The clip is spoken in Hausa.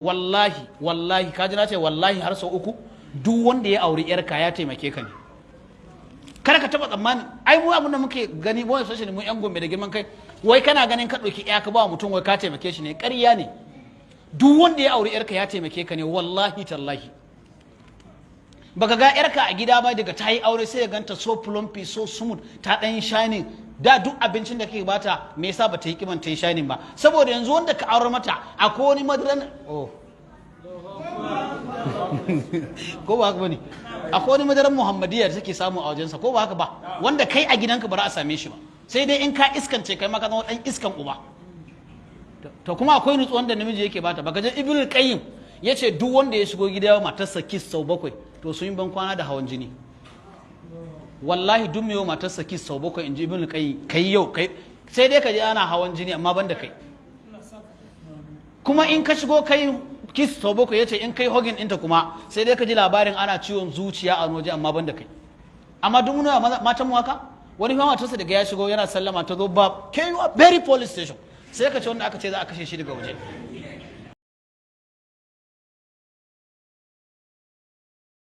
wallahi wallahi kaji na ce wallahi har sau uku duk wanda ya auri yarka ya taimake ka ne. Kar ka taba tsammani ai mu abin da muke gani mu especially mu yan Gombe da girman kai, wai kana ganin ka dauki ya ka ba mutum wai ka taimake shi ne, ƙarya ne. Duk wanda ya auri yarka ya taimake ka ne wallahi tallahi. Baka ga yarka a gida ba daga ta yi aure sai ya ganta so plumpy so smooth ta dan shining, da duk abincin da kake bata me yasa bata yi kiban ta yi shining ba, saboda yanzu wanda ka aure mata akwai wani madaran ko ba haka bane, akwai wani madaran muhammadiyya da take samu a wajensa ko ba haka ba, wanda kai a gidanka ba za a same shi ba, sai dai in ka iskance kai ma ka zama dan iskan uba. To kuma akwai nutsuwan da namiji yake bata. Baka je Ibnul Qayyim yace duk wanda ya shigo gida matarsa kiss sau 7 to sun yi ban kwana da hawan jini. Wallahi duk mai matarsa kiss sau 7 inji Ibnul Qayyim kai yau kai sai dai ka je ana hawan jini amma banda kai. Kuma in ka shigo kai kiss sau 7 yace in kai hogin ɗinta kuma sai dai ka ji labarin ana ciwon zuciya a waje amma banda kai. Amma duk muna matan mu haka, wani fa matarsa daga ya shigo yana sallama ta zo ba kai very police station sai ka ce wanda aka ce za a kashe shi daga waje.